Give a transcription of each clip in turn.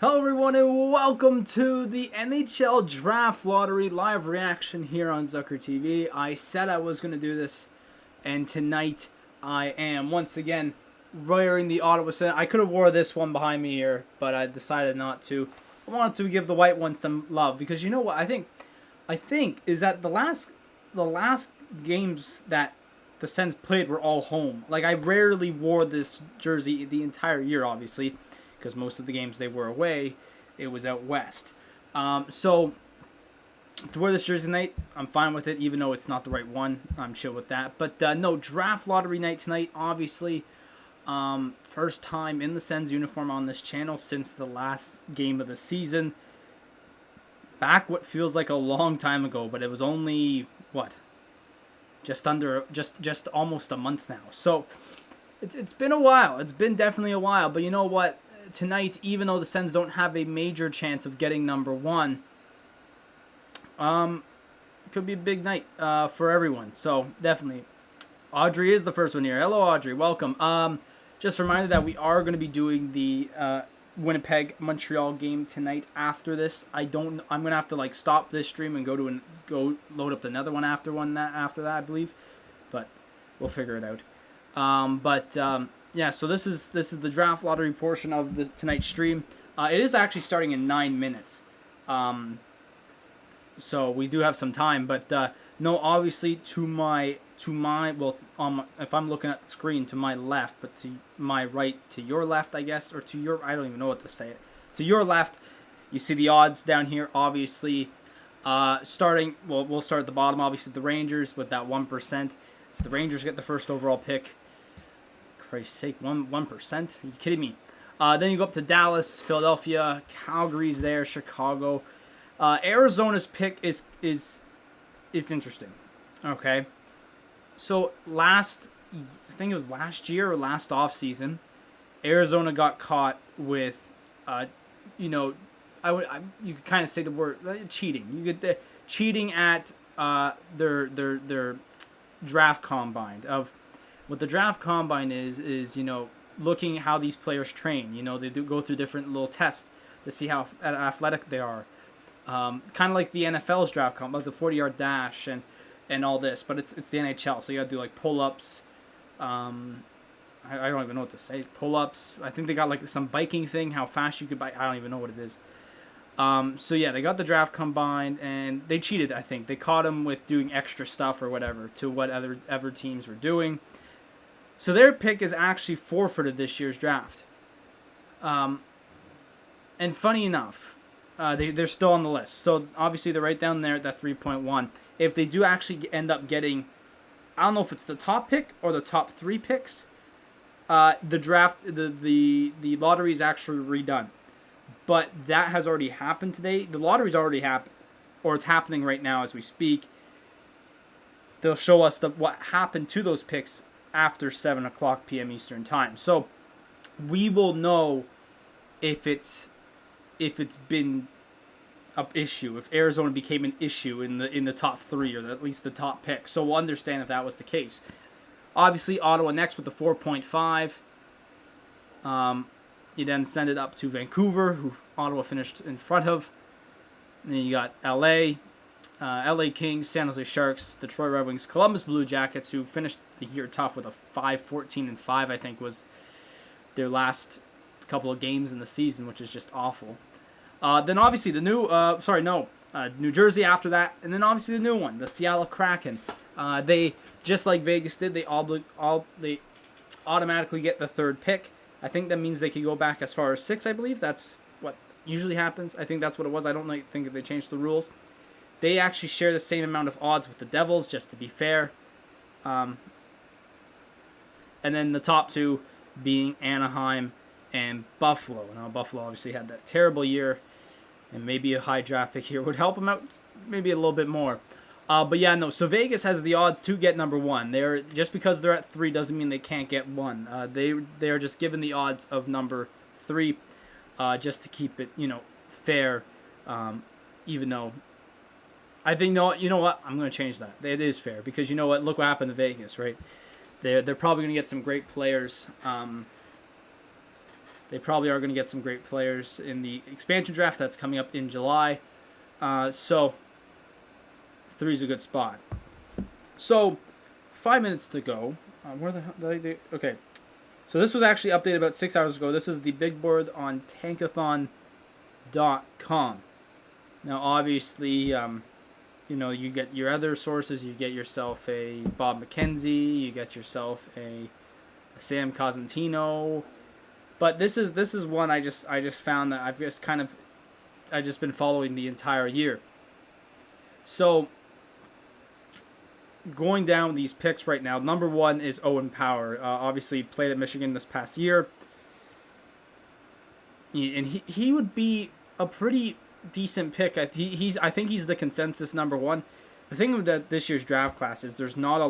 Hello everyone and welcome to the NHL Draft Lottery live reaction here on Zucker TV. I said I was going to do this, and tonight I am once again wearing the Ottawa set. I could have wore this one behind me here, but I decided not to. I wanted to give the white one some love because you know what I think is that the last games that the Sens played were all home. Like I rarely wore this jersey the entire year, obviously, because most of the games they were away, it was out west. So to wear this jersey tonight, I'm fine with it, even though it's not the right one. I'm chill with that. But no, draft lottery night tonight, obviously. First time in the Sens uniform on this channel since the last game of the season. Back what feels like a long time ago, but it was only, what? Just almost a month now. So it's been a while. It's been definitely a while. But you know what? Tonight, even though the Sens don't have a major chance of getting number one, could be a big night for everyone. So definitely, Audrey is the first one here. Hello, Audrey. Welcome. Just a reminder that we are going to be doing the Winnipeg Montreal game tonight. After this, I'm gonna have to like stop this stream and go load up another one after that I believe, but we'll figure it out. Yeah, so this is the draft lottery portion of tonight's stream. It is actually starting in 9 minutes, so we do have some time. But no, obviously to my well, if I'm looking at the screen, to my left, but to my right, to your left, I guess, or to your, I don't even know what to say. To your left, you see the odds down here. Obviously, starting, well, we'll start at the bottom. Obviously, the Rangers with that 1%. If the Rangers get the first overall pick, Christ's sake, 1%? Are you kidding me? Then you go up to Dallas, Philadelphia, Calgary's there, Chicago. Arizona's pick is interesting. Okay, so I think it was last year or last offseason, Arizona got caught with, you could kind of say the word cheating. You get cheating at their draft combine of. What the draft combine is looking how these players train. They do go through different little tests to see how athletic they are. Kind of like the NFL's draft combine, like the 40-yard dash and all this. But it's the NHL, so you got to do like pull-ups. I don't even know what to say. Pull-ups. I think they got like some biking thing, how fast you could bike. I don't even know what it is. So yeah, they got the draft combine and they cheated. I think they caught them with doing extra stuff or whatever to what other teams were doing. So their pick is actually forfeited this year's draft. And funny enough, they're still on the list. So obviously they're right down there at that 3.1. If they do actually end up getting, I don't know if it's the top pick or the top 3 picks, the draft, the lottery is actually redone. But that has already happened today. The lottery's already happened, or it's happening right now as we speak. They'll show us what happened to those picks after 7 o'clock p.m. Eastern time. So we will know if it's been an issue, if Arizona became an issue in the top 3 or at least the top pick. So we'll understand if that was the case. Obviously, Ottawa next with the 4.5. You then send it up to Vancouver, who Ottawa finished in front of. And then you got LA. LA Kings, San Jose Sharks, Detroit Red Wings, Columbus Blue Jackets, who finished the year tough with a 5-14-5, I think was their last couple of games in the season, which is just awful. Then obviously the New Jersey after that, and then obviously the new one, the Seattle Kraken. They, just like Vegas did, they automatically get the 3rd pick. I think that means they could go back as far as 6, I believe. That's what usually happens. I think that's what it was. I don't think that they changed the rules. They actually share the same amount of odds with the Devils, just to be fair. And then the top 2 being Anaheim and Buffalo. Now, Buffalo obviously had that terrible year, and maybe a high draft pick here would help them out maybe a little bit more. But yeah, no, so Vegas has the odds to get number 1. Just because they're at 3 doesn't mean they can't get 1. They are just given the odds of number 3 just to keep it, fair, even though I think, no, you know what? I'm going to change that. It is fair because you know what? Look what happened to Vegas, right? They're probably going to get some great players They probably are going to get some great players in the expansion draft that's coming up in July. So 3 is a good spot. So 5 minutes to go. Where the hell did I do? Okay. So this was actually updated about 6 hours ago. This is the big board on tankathon.com. Now, obviously, you get your other sources. You get yourself a Bob McKenzie. You get yourself a Sam Cosentino. But this is one I just found that I've just been following the entire year. So going down these picks right now, number 1 is Owen Power. Obviously played at Michigan this past year, and he would be a pretty decent pick. I think he's the consensus number 1. The thing with this year's draft class is it's not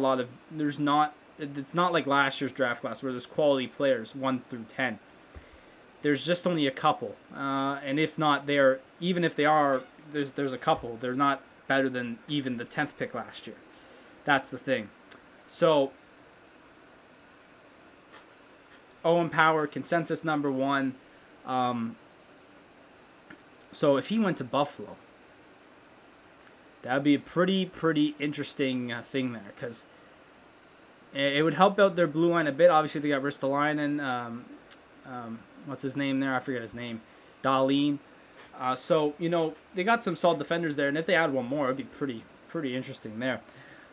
like last year's draft class where there's quality players 1 through 10. There's just only a couple, and if not, even if they are, there's a couple. They're not better than even the 10th pick last year. That's the thing. So Owen Power, consensus number 1. So if he went to Buffalo, that would be a pretty interesting thing there, because it would help out their blue line a bit. Obviously, they got Ristolainen. What's his name there? I forget his name. Dahlin. So they got some solid defenders there, and if they add one more, it'd be pretty interesting there.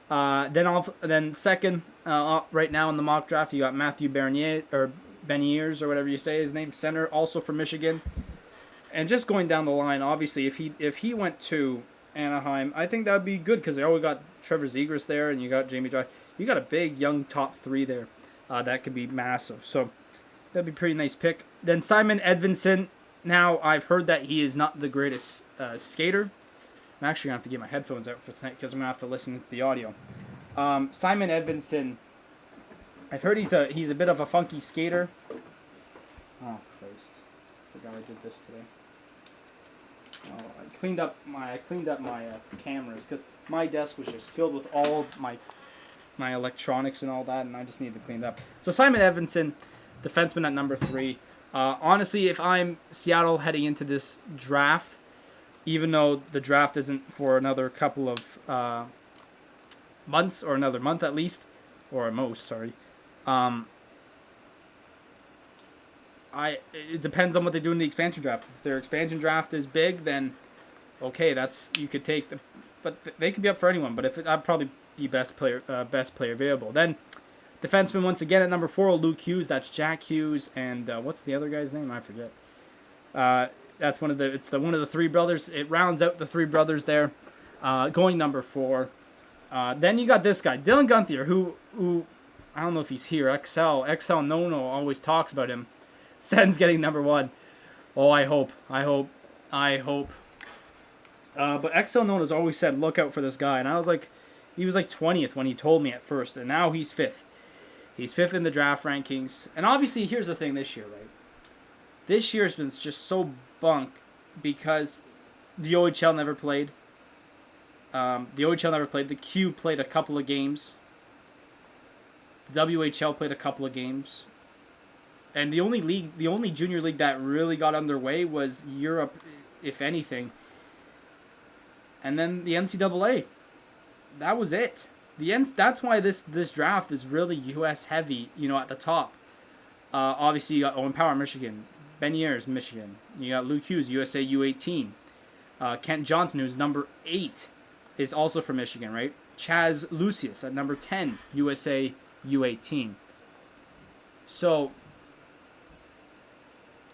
Then second, right now in the mock draft, you got Matthew Beniers or whatever you say his name, center, also from Michigan. And just going down the line, obviously, if he went to Anaheim, I think that would be good, because they always got Trevor Zegras there, and you got Jamie Dry. You got a big young top 3 there. That could be massive. So that'd be a pretty nice pick. Then Simon Edvinsson. Now, I've heard that he is not the greatest skater. I'm actually going to have to get my headphones out for tonight, because I'm going to have to listen to the audio. Simon Edvinsson, I've heard he's a bit of a funky skater. Oh, Christ. I forgot I did this today. Oh, I cleaned up my cameras, because my desk was just filled with all my electronics and all that, and I just need to clean it up. So Simon Edvinsson, defenseman at number 3. Honestly, if I'm Seattle heading into this draft, even though the draft isn't for another couple of months, or another month at least, or at most, sorry. It depends on what they do in the expansion draft. If their expansion draft is big, then okay, you could take them, but they could be up for anyone. But I'd probably be best player available. Then defenseman once again at number 4, Luke Hughes. That's Jack Hughes, and what's the other guy's name? I forget. That's one of the 3 brothers. It rounds out the 3 brothers there. Going number 4. Then you got this guy, Dylan Gunther, who I don't know if he's here. XL Nono always talks about him. Sen's getting number 1. Oh, I hope. But XL Nono's always said, look out for this guy. And I was like, he was like 20th when he told me at first. And now he's 5th. He's 5th in the draft rankings. And obviously, here's the thing this year, right? This year's been just so bunk because the OHL never played. The Q played a couple of games. The WHL played a couple of games. And the only junior league that really got underway was Europe, if anything. And then the NCAA. That was it. That's why this draft is really U.S. heavy, at the top. Obviously, you got Owen Power, Michigan. Beniers, Michigan. You got Luke Hughes, USA U18. Kent Johnson, who's number 8, is also from Michigan, right? Chaz Lucius at number 10, USA U18. So,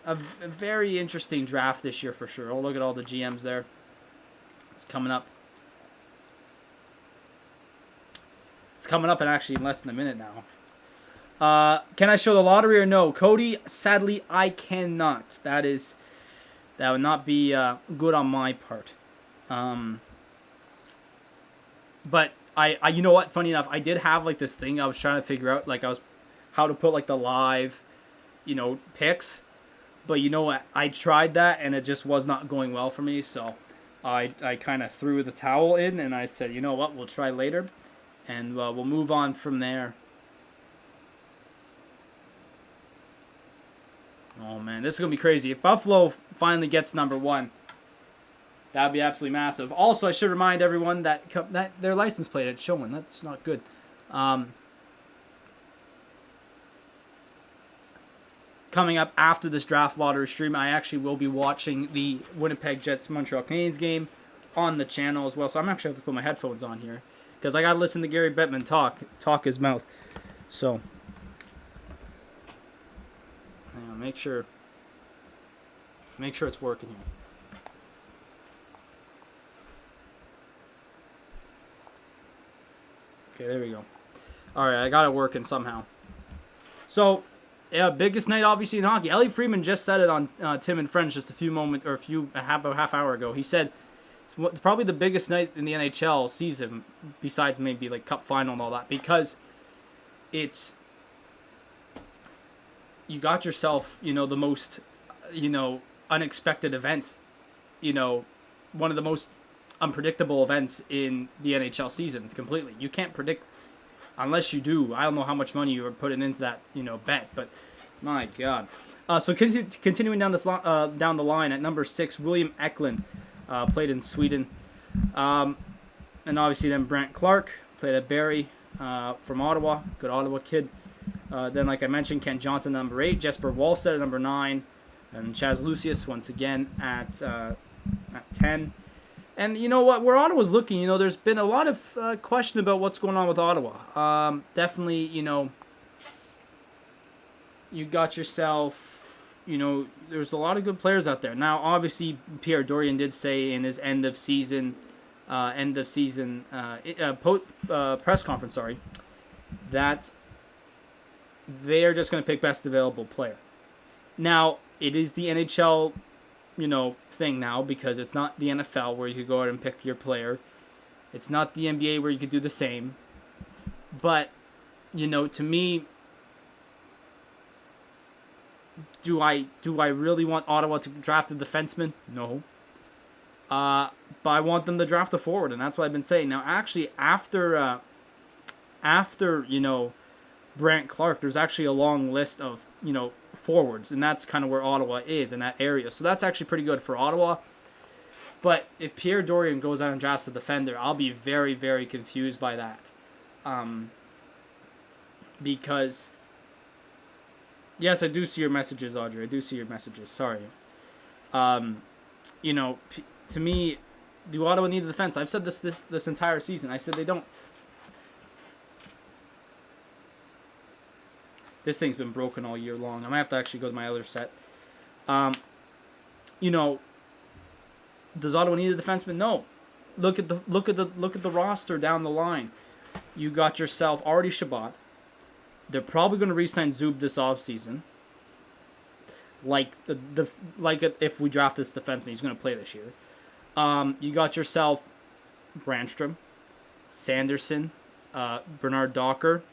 a very interesting draft this year for sure. Oh, look at all the GMs there. It's coming up. It's coming up in actually less than a minute now. Can I show the lottery or no? Cody, sadly, I cannot. That would not be good on my part. But I you know what? Funny enough, I did have like this thing I was trying to figure out, like how to put like the live, picks. But you know what? I tried that and it just was not going well for me. So I kind of threw the towel in and I said, you know what? We'll try later, and we'll move on from there. Oh, man, this is going to be crazy. If Buffalo finally gets number 1, that would be absolutely massive. Also, I should remind everyone that their license plate is showing. That's not good. Coming up after this draft lottery stream, I actually will be watching the Winnipeg Jets Montreal Canadiens game on the channel as well. So I'm actually have to put my headphones on here because I got to listen to Gary Bettman talk his mouth. So hang on, make sure it's working here. Okay, there we go. All right, I got it working somehow. So, yeah, biggest night obviously in hockey. Ellie Freeman just said it on Tim and Friends just a half hour ago. He said it's probably the biggest night in the NHL season, besides maybe like Cup final and all that, because it's you got yourself, the most, unexpected event, one of the most unpredictable events in the NHL season completely. You can't predict unless you do. I don't know how much money you were putting into that, bet, but my God. So continuing down the line at number 6, William Eklund, played in Sweden, and obviously then Brant Clark played at Barrie, from Ottawa, good Ottawa kid. Then, like I mentioned, Kent Johnson number 8, Jesper Wallstedt at number 9, and Chaz Lucius once again at 10. And you know what? Where Ottawa's looking, there's been a lot of question about what's going on with Ottawa. Definitely, you got yourself, there's a lot of good players out there. Now, obviously, Pierre Dorion did say in his end of season press conference, that they are just going to pick best available player. Now, it is the NHL, thing now, because it's not the NFL where you could go out and pick your player. It's not the NBA where you could do the same. But, to me, do I really want Ottawa to draft a defenseman? No. But I want them to draft a forward, and that's what I've been saying. Now, actually, after Brant Clark, there's actually a long list of, forwards, and that's kind of where Ottawa is in that area. So that's actually pretty good for Ottawa. But if Pierre Dorion goes out and drafts a defender, I'll be very, very confused by that. Because, yes, I do see your messages, Audrey. I do see your messages. Sorry. To me, do Ottawa need a defense? I've said this entire season. I said they don't. This thing's been broken all year long. I might have to actually go to my other set. Does Ottawa need a defenseman? No. Look at the roster down the line. You got yourself Artie Shabbat. They're probably going to re-sign Zub this offseason. If we draft this defenseman, he's going to play this year. You got yourself Brandstrom, Sanderson, Bernard Docker.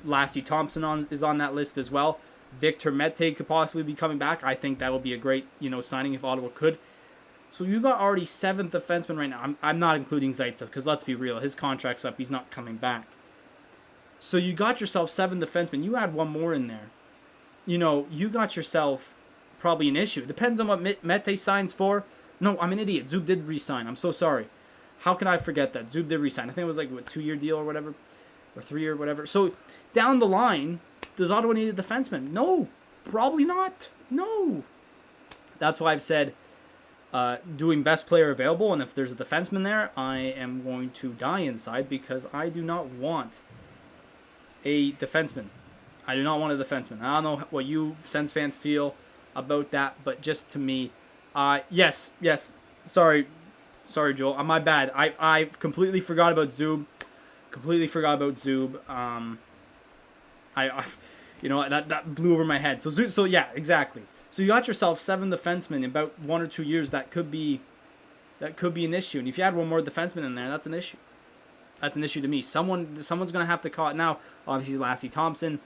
Lassie Thompson is on that list as well. Victor Mete could possibly be coming back. I think that would be a great, signing if Ottawa could. So you got already 7th defenseman right now. I'm not including Zaitsev because let's be real, his contract's up. He's not coming back. So you got yourself 7 defensemen. You add one more in there. You got yourself probably an issue. It depends on what Mete signs for. No, I'm an idiot. Zub did re-sign. I'm so sorry. How can I forget that? Zub did re-sign. I think it was like a 2-year deal or whatever. Or 3 or whatever. So, down the line, does Ottawa need a defenseman? No. Probably not. No. That's why I've said doing best player available, and if there's a defenseman there, I am going to die inside because I do not want a defenseman. I do not want a defenseman. I don't know what you Sens fans feel about that, but just to me, yes. Sorry, Joel. My bad. I completely forgot about Zub. That blew over my head. So yeah, exactly. So you got yourself 7 defensemen in about 1 or 2 years. That could be an issue. And if you add one more defenseman in there, that's an issue. That's an issue to me. Someone's gonna have to call it now. Obviously, Lassie Thompson.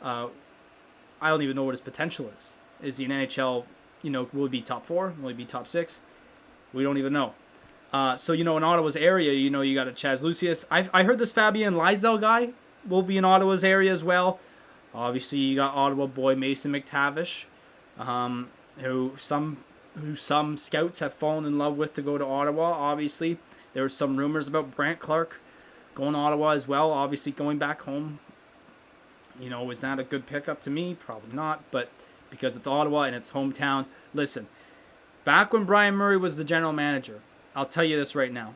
I don't even know what his potential is. Is he an NHL? Will he be top 4? Will he be top 6? We don't even know. So, in Ottawa's area, you got a Chaz Lucius. I heard this Fabien Lysell guy will be in Ottawa's area as well. Obviously, you got Ottawa boy Mason McTavish, who some scouts have fallen in love with to go to Ottawa. Obviously, there were some rumors about Brant Clark going to Ottawa as well. Obviously, going back home, is that a good pickup to me? Probably not, but because it's Ottawa and it's hometown. Listen, back when Brian Murray was the general manager, I'll tell you this right now.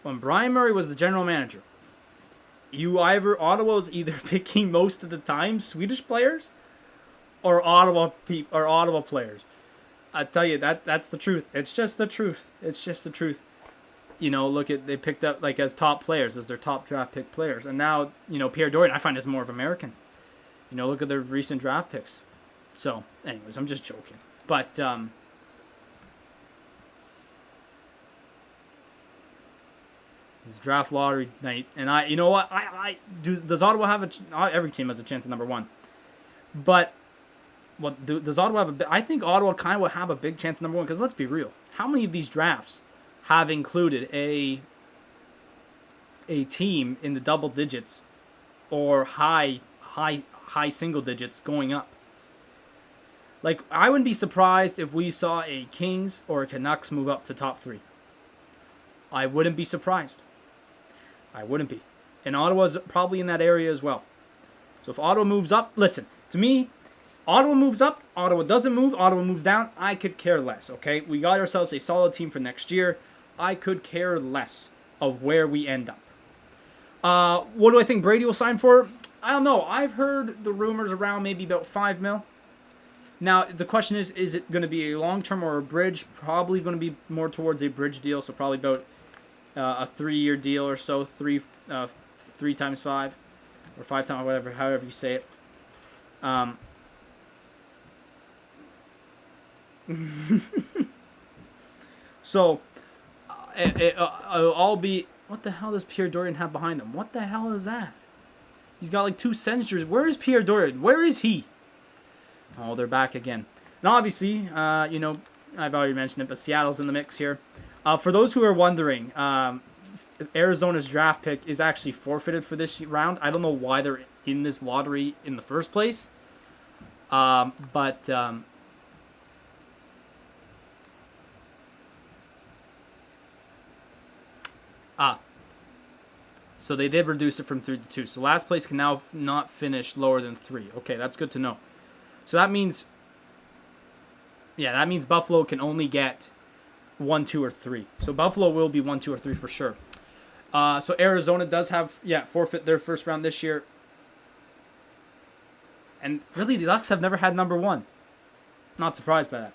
When Brian Murray was the general manager, Ottawa was either picking most of the time Swedish players or Ottawa players. I tell you that's the truth. It's just the truth. It's just the truth. They picked up as top players, as their top draft pick players, and now Pierre Dorion I find is more of American. Look at their recent draft picks. So, anyways, I'm just joking, but it's draft lottery night, and you know what? Does Ottawa have every team has a chance at number one, but does Ottawa have I think Ottawa kind of will have a big chance at number one because let's be real, how many of these drafts have included a team in the double digits or high single digits going up? I wouldn't be surprised if we saw a Kings or a Canucks move up to top 3. I wouldn't be surprised. I wouldn't be. And Ottawa's probably in that area as well. So if Ottawa moves up, listen, to me, Ottawa moves up, Ottawa doesn't move, Ottawa moves down, I could care less, okay? We got ourselves a solid team for next year. I could care less of where we end up. What do I think Brady will sign for? I don't know. I've heard the rumors around maybe about $5 million. Now, the question is it going to be a long-term or a bridge? Probably going to be more towards a bridge deal, so probably about a 3-year deal or so, 3 times 5, or 5 times, whatever, however you say it. So, I'll be... What the hell does Pierre Dorion have behind him? What the hell is that? He's got 2 signatures. Where is Pierre Dorion? Where is he? Oh, they're back again. And obviously, I've already mentioned it, but Seattle's in the mix here. For those who are wondering, Arizona's draft pick is actually forfeited for this round. I don't know why they're in this lottery in the first place. So they did reduce it from 3 to 2. So last place can now not finish lower than 3. Okay, that's good to know. So that means, Buffalo can only get 1, 2, or 3. So Buffalo will be 1, 2, or 3 for sure. So Arizona does have, forfeit their first round this year. And really, the Ducks have never had number 1. Not surprised by that.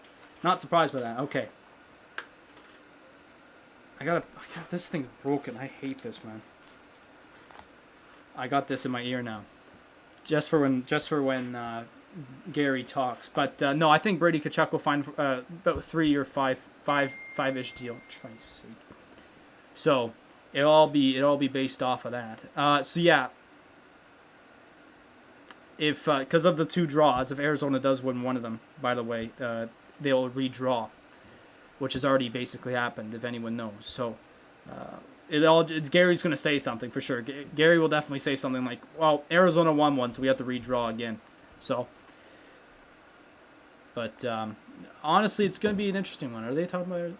Okay. This thing's broken. I hate this, man. I got this in my ear now. Just for when Gary talks. But no, I think Brady Tkachuk will find about 3 or 5-ish deal. Christ's sake. So it'll all be based off of that. So yeah, if because of the 2 draws, if Arizona does win one of them, by the way, they'll redraw, which has already basically happened, if anyone knows. So Gary's going to say something for sure. Gary will definitely say something like, well, Arizona won one, so we have to redraw again. So, but honestly, it's going to be an interesting one. Are they talking about it?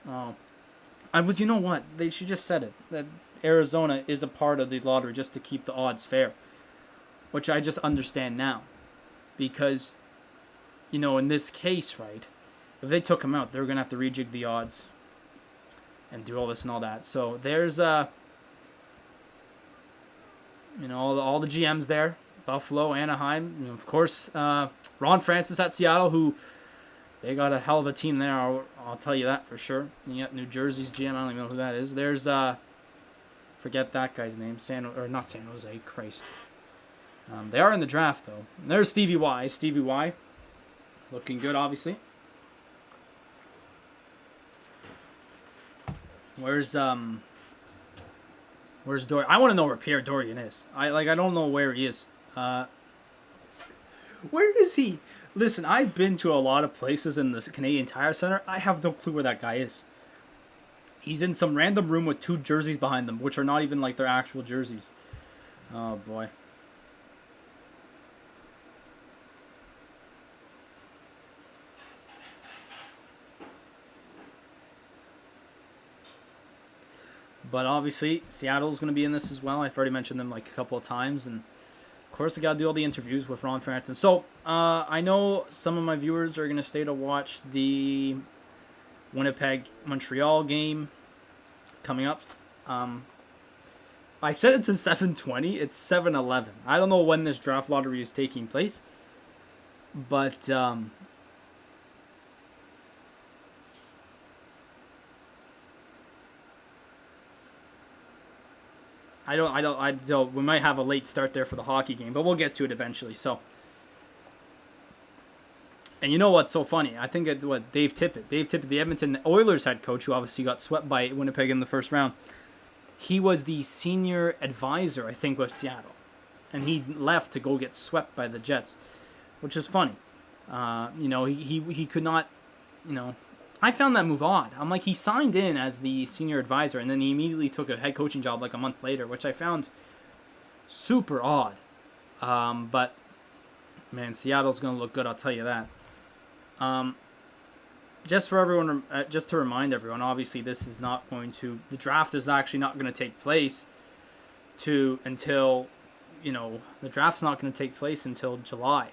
Oh. But you know what? She just said it. That Arizona is a part of the lottery just to keep the odds fair. Which I just understand now. Because, in this case, right, if they took him out, they're going to have to rejig the odds and do all this and all that. So there's, all the GMs there. Buffalo, Anaheim, and of course, Ron Francis at Seattle, who they got a hell of a team there. I'll tell you that for sure. You got New Jersey's GM. I don't even know who that is. There's, forget that guy's name. Not San Jose. Christ. They are in the draft, though. And there's Stevie Y. Stevie Y. Looking good, obviously. Where's Dorian? I want to know where Pierre Dorian is. I don't know where he is. Where is he? Listen, I've been to a lot of places in the Canadian Tire Center. I have no clue where that guy is. He's in some random room with 2 jerseys behind them, which are not even like their actual jerseys. Oh boy. But obviously, Seattle's going to be in this as well. I've already mentioned them like a couple of times, and of course, I got to do all the interviews with Ron Ferentz. So, I know some of my viewers are going to stay to watch the Winnipeg-Montreal game coming up. I set it to 7:20. It's 7:11. I don't know when this draft lottery is taking place, but so we might have a late start there for the hockey game, but we'll get to it eventually. So, and you know what's so funny? I think Dave Tippett, the Edmonton Oilers head coach, who obviously got swept by Winnipeg in the first round. He was the senior advisor, I think, with Seattle, and he left to go get swept by the Jets, which is funny. He could not, I found that move odd. I'm like, he signed in as the senior advisor, and then he immediately took a head coaching job like a month later, which I found super odd. But, man, Seattle's going to look good, I'll tell you that. Just for everyone, just to remind everyone, obviously this is not going to, the draft is actually not going to take place until the draft's not going to take place until July.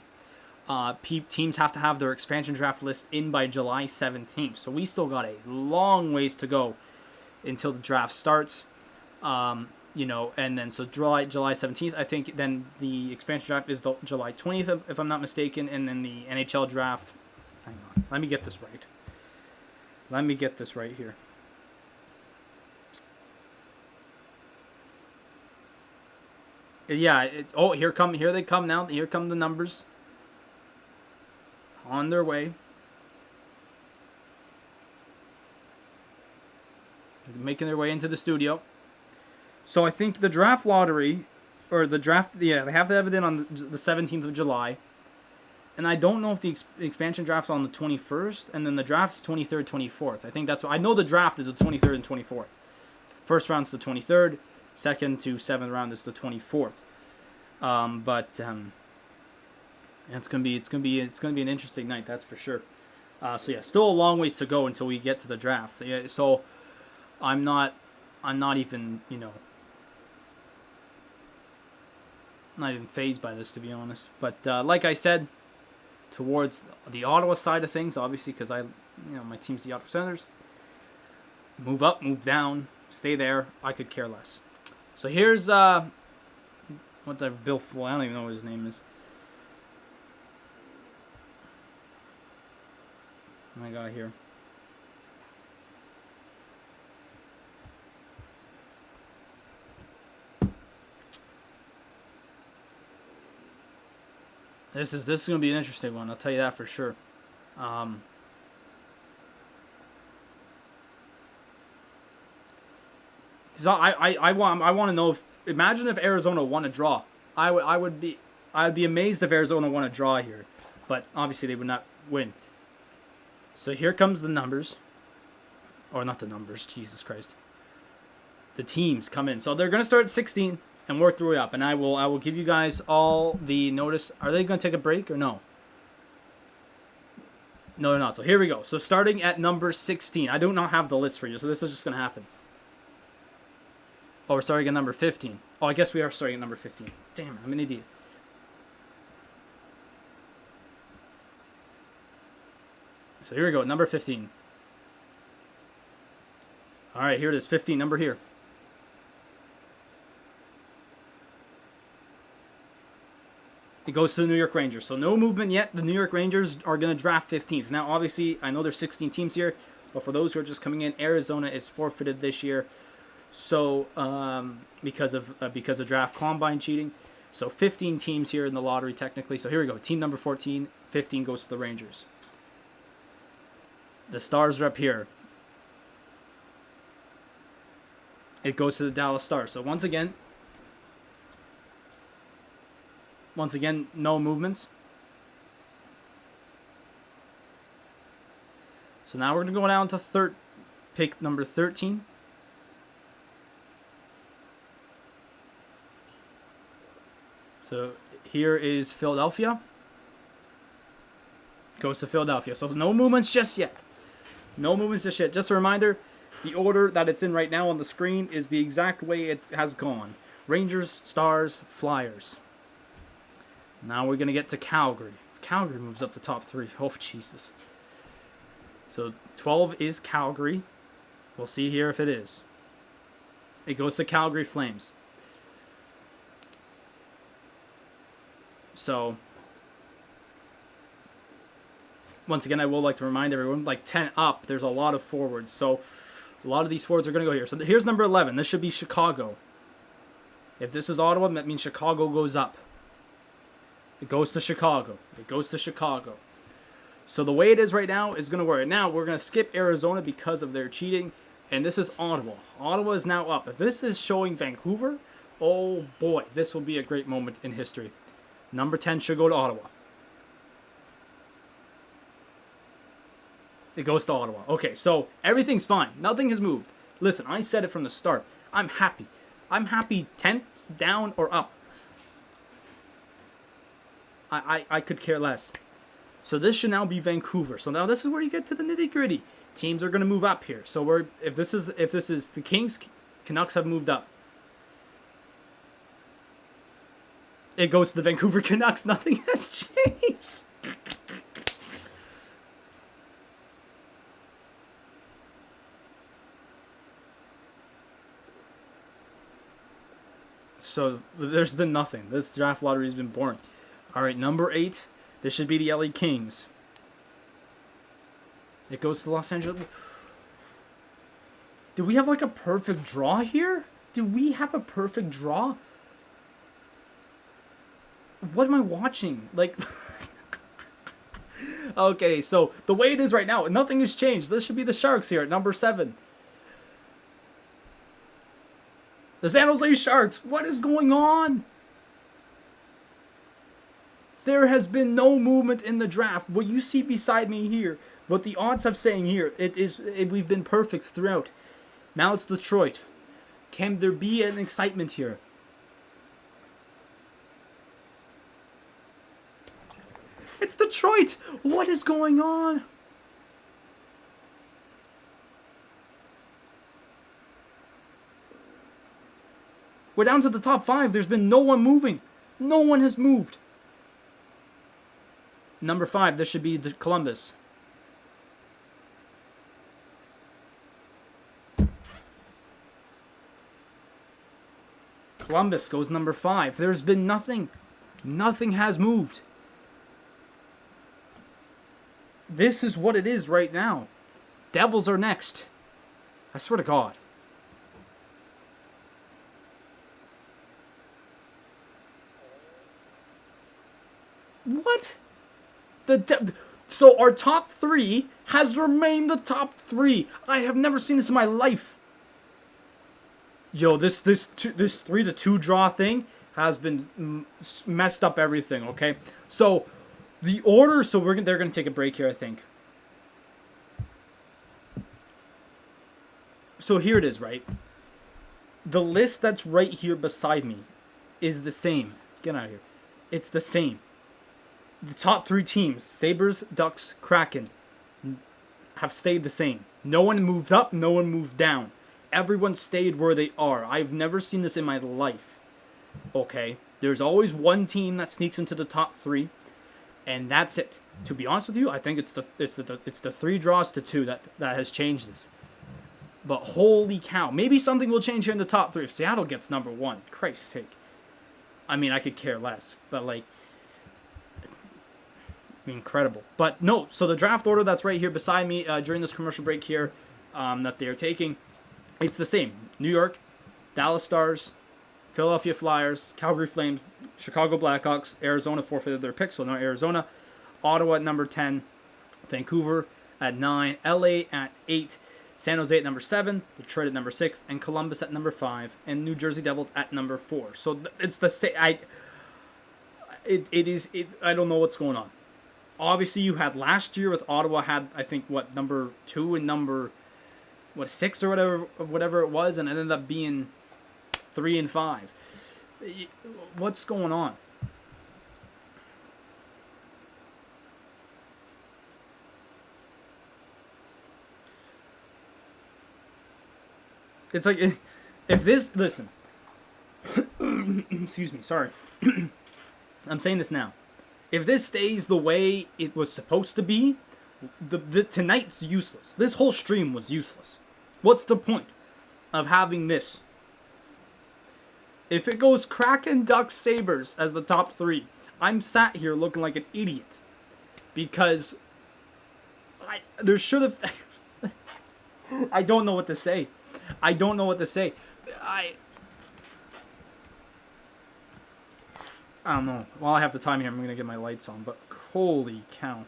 Teams have to have their expansion draft list in by July 17th. So we still got a long ways to go until the draft starts. And then so July 17th, I think then the expansion draft is July 20th, if I'm not mistaken. And then the NHL draft, hang on, let me get this right. Let me get this right here. Yeah, here they come now. Here come the numbers. On their way. They're making their way into the studio. So I think the draft lottery, or the draft, they have to have it in on the 17th of July. And I don't know if the expansion draft's on the 21st, and then the draft's 23rd, 24th. I think that's what I know. The draft is the 23rd and 24th. First round's the 23rd. Second to 7th round is the 24th. It's gonna be an interesting night, that's for sure. Still a long ways to go until we get to the draft. Yeah, so I'm not even not even fazed by this, to be honest. But like I said, towards the Ottawa side of things, obviously, because my team's the Ottawa Senators. Move up, move down, stay there. I could care less. So here's Bill Full. I don't even know what his name is. I got here. This is going to be an interesting one. I'll tell you that for sure. So I want to know if, imagine if Arizona won a draw. I'd be amazed if Arizona won a draw here, but obviously they would not win. So here comes the numbers, or not the numbers. Jesus Christ. The teams come in. So they're going to start at 16 and work their way up, and I will give you guys all the notice. Are they going to take a break or no? No, they're not. So here we go. So starting at number 16. I do not have the list for you, so this is just going to happen. Oh, we're starting at number 15. Oh, I guess we are starting at number 15. Damn it, I'm an idiot. So here we go, number 15. All right, here it is, 15, number here. It goes to the New York Rangers. So no movement yet. The New York Rangers are going to draft 15th. Now, obviously, I know there's 16 teams here, but for those who are just coming in, Arizona is forfeited this year. So because of draft combine cheating. So 15 teams here in the lottery technically. So here we go. Team number 14, 15 goes to the Rangers. The Stars are up here. It goes to the Dallas Stars. So once again, no movements. So now we're going to go down to pick number 13. So here is Philadelphia. Goes to Philadelphia. So no movements just yet. No movements just yet. Just a reminder, the order that it's in right now on the screen is the exact way it has gone. Rangers, Stars, Flyers. Now we're going to get to Calgary. Calgary moves up to top 3. Oh, Jesus. So 12 is Calgary. We'll see here if it is. It goes to Calgary Flames. So, once again, I will like to remind everyone, like 10 up, there's a lot of forwards. So, a lot of these forwards are going to go here. So, here's number 11. This should be Chicago. If this is Ottawa, that means Chicago goes up. It goes to Chicago. It goes to Chicago. So, the way it is right now is going to work. Now, we're going to skip Arizona because of their cheating. And this is Ottawa. Ottawa is now up. If this is showing Vancouver, oh boy, this will be a great moment in history. Number 10 should go to Ottawa. It goes to Ottawa. Okay, so everything's fine. Nothing has moved. Listen, I said it from the start. I'm happy. I'm happy 10th, down, or up. I could care less. So this should now be Vancouver. So now this is where you get to the nitty-gritty. Teams are going to move up here. So if this is the Kings, Canucks have moved up. It goes to the Vancouver Canucks. Nothing has changed. So there's been nothing. This draft lottery has been boring. All right, number 8. This should be the LA Kings. It goes to Los Angeles. Do we have like a perfect draw here? Do we have a perfect draw? What am I watching? Like, okay, so the way it is right now, nothing has changed. This should be the Sharks here at number 7. The San Jose Sharks. What is going on? There has been no movement in the draft. What you see beside me here, what the odds have saying here, we've been perfect throughout. Now it's Detroit. Can there be an excitement here? It's Detroit. What is going on? We're down to the top 5. There's been no one moving. No one has moved. Number 5, this should be the Columbus. Columbus goes number 5. There's been nothing. Nothing has moved. This is what it is right now. Devils are next. I swear to God. What? So our top 3 has remained the top 3. I have never seen this in my life. Yo, this 3-2 draw thing has been messed up everything. Okay, so the order. So they're gonna take a break here, I think. So here it is, right? The list that's right here beside me is the same. Get out of here. It's the same. The top 3 teams, Sabres, Ducks, Kraken, have stayed the same. No one moved up, no one moved down. Everyone stayed where they are. I've never seen this in my life. Okay? There's always one team that sneaks into the top 3, and that's it. To be honest with you, I think it's the 3 draws to 2 that has changed this. But holy cow. Maybe something will change here in the top 3. If Seattle gets number 1, Christ's sake. I mean, I could care less. But, like, incredible. But no, so the draft order that's right here beside me during this commercial break here that they're taking, it's the same. New York, Dallas Stars, Philadelphia Flyers, Calgary Flames, Chicago Blackhawks, Arizona forfeited their pick, so no Arizona. Ottawa at number 10, Vancouver at 9, LA at 8, San Jose at number 7, Detroit at number 6, and Columbus at number 5, and New Jersey Devils at number 4. So it's the same. I don't know what's going on. obviously you had last year with Ottawa had, I think, number 2 and number 6 or whatever it was, and it ended up being 3 and 5. What's going on? It's like, if this, listen, excuse me, sorry. I'm saying this now. If this stays the way it was supposed to be, tonight's useless. This whole stream was useless. What's the point of having this? If it goes Kraken, Ducks, Sabres as the top 3, I'm sat here looking like an idiot. Because there should have... I don't know what to say. I don't know what to say. I don't know. While I have the time here, I'm going to get my lights on. But holy cow.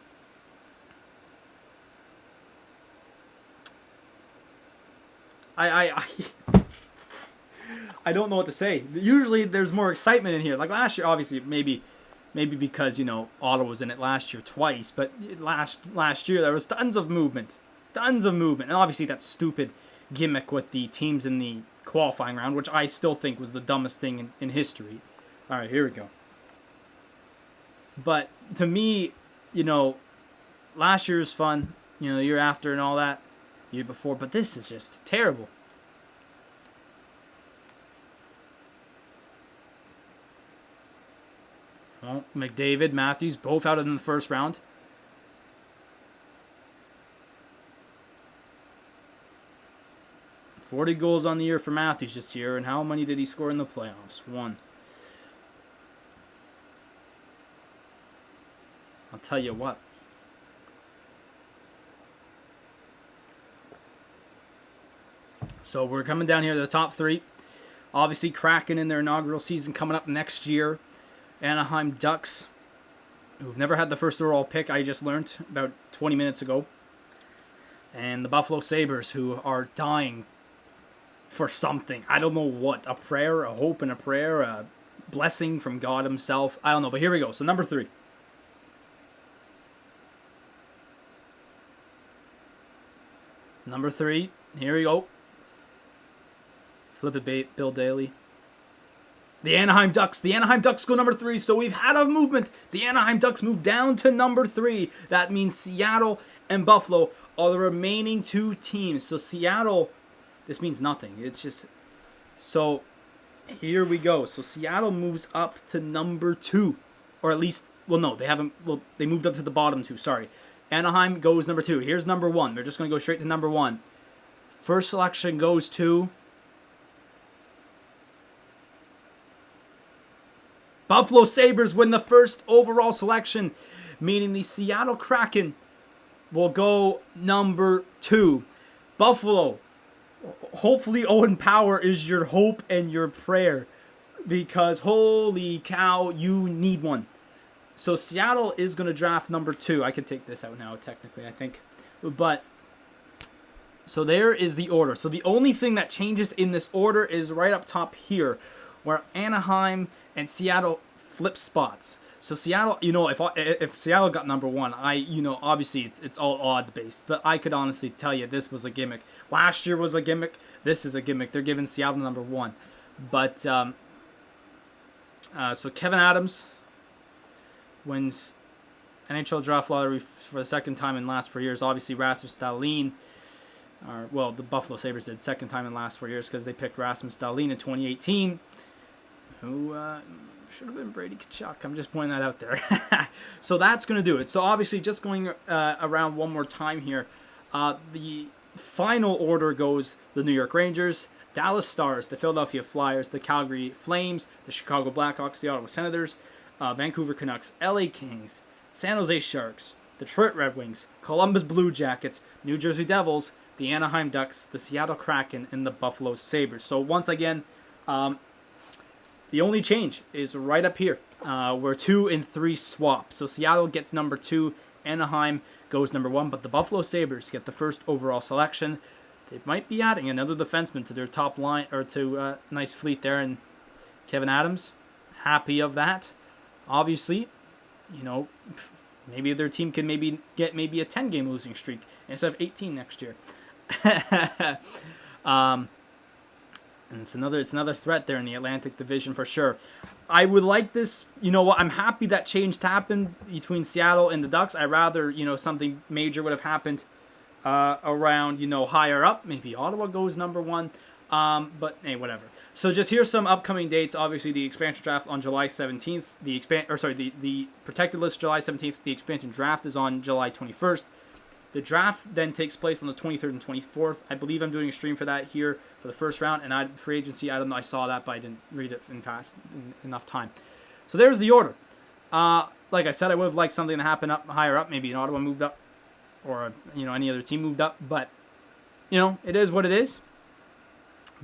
I don't know what to say. Usually there's more excitement in here. Like last year, obviously, maybe because, you know, Ottawa was in it last year twice. But last year, there was tons of movement. Tons of movement. And obviously that stupid gimmick with the teams in the qualifying round, which I still think was the dumbest thing in history. All right, here we go. But to me, you know, last year's fun, you know, the year after and all that, the year before, but this is just terrible. Well, McDavid, Matthews, both out in the first round. $40 goals on the year for Matthews this year, and how many did he score in the playoffs? 1. I'll tell you what. So we're coming down here to the top 3. Obviously, Kraken in their inaugural season coming up next year. Anaheim Ducks, who've never had the first overall pick, I just learned about 20 minutes ago. And the Buffalo Sabres, who are dying for something. I don't know what. A prayer, a hope, and a prayer, a blessing from God himself. I don't know, but here we go. So number 3. Number 3. Here we go. Flip it, Bill Daly. The Anaheim Ducks. The Anaheim Ducks go number 3. So we've had a movement. The Anaheim Ducks move down to number 3. That means Seattle and Buffalo are the remaining 2 teams. So Seattle, this means nothing. It's just... So here we go. So Seattle moves up to number 2. Or at least... Well, no, they haven't... Well, they moved up to the bottom 2. Sorry. Anaheim goes number 2. Here's number 1. They're just going to go straight to number 1. First selection goes to... Buffalo Sabres win the first overall selection, meaning the Seattle Kraken will go number 2. Buffalo, hopefully Owen Power is your hope and your prayer, because holy cow, you need one. So Seattle is going to draft number 2. I could take this out now, technically, I think. But, so there is the order. So the only thing that changes in this order is right up top here, where Anaheim and Seattle flip spots. So Seattle, you know, if Seattle got number 1, obviously it's all odds based, but I could honestly tell you this was a gimmick. Last year was a gimmick. This is a gimmick. They're giving Seattle number 1. But so Kevin Adams wins NHL Draft Lottery for the second time in the last 4 years. Obviously Rasmus Dahlin, the Buffalo Sabres did second time in the last 4 years because they picked Rasmus Dahlin in 2018. Who should have been Brady Tkachuk. I'm just pointing that out there. So that's going to do it. So obviously just going around one more time here. The final order goes the New York Rangers, Dallas Stars, the Philadelphia Flyers, the Calgary Flames, the Chicago Blackhawks, the Ottawa Senators, Vancouver Canucks, LA Kings, San Jose Sharks, Detroit Red Wings, Columbus Blue Jackets, New Jersey Devils, the Anaheim Ducks, the Seattle Kraken, and the Buffalo Sabres. So once again, the only change is right up here, where 2 and 3 swap. So Seattle gets number 2, Anaheim goes number 1, but the Buffalo Sabres get the first overall selection. They might be adding another defenseman to their top line, or to nice fleet there, and Kevin Adams, happy of that. Obviously, you know, Maybe their team can get maybe a 10-game losing streak instead of 18 next year. And it's another threat there in the Atlantic Division for sure. I would like this. You know what? I'm happy that change happened between Seattle and the Ducks. I rather something major would have happened around higher up. Maybe Ottawa goes number 1. But hey, whatever. So just here's some upcoming dates. Obviously, the expansion draft on July 17th. The protected list July 17th. The expansion draft is on July 21st. The draft then takes place on the 23rd and 24th. I believe I'm doing a stream for that here for the first round. And free agency, I don't know. I saw that, but I didn't read it in enough time. So there's the order. Like I said, I would have liked something to happen up higher up. Maybe an Ottawa moved up, or any other team moved up. But it is what it is.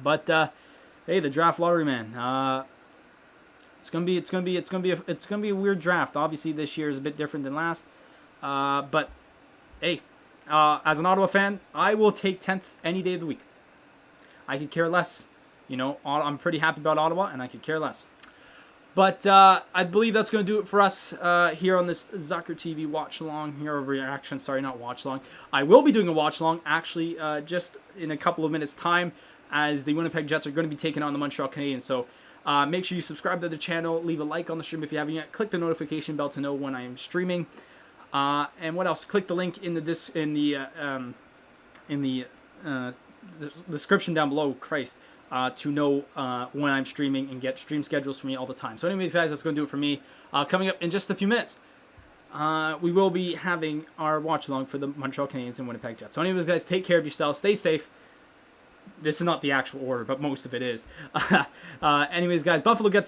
But hey, the draft lottery, man. It's gonna be a weird draft. Obviously, this year is a bit different than last. But hey, as an Ottawa fan, I will take 10th any day of the week. I could care less. I'm pretty happy about Ottawa, and I could care less. But I believe that's going to do it for us here on this Zucker TV watch along here, or reaction. Sorry, not watch along. I will be doing a watch along actually just in a couple of minutes' time, as the Winnipeg Jets are going to be taking on the Montreal Canadiens. So make sure you subscribe to the channel, leave a like on the stream if you haven't yet, click the notification bell to know when I am streaming, and what else? Click the link in the description down below. Christ. To know when I'm streaming and get stream schedules for me all the time. So anyways, guys, that's going to do it for me. Coming up in just a few minutes, we will be having our watch-along for the Montreal Canadiens and Winnipeg Jets. So anyways, guys, take care of yourselves. Stay safe. This is not the actual order, but most of it is. Anyways, guys, Buffalo gets number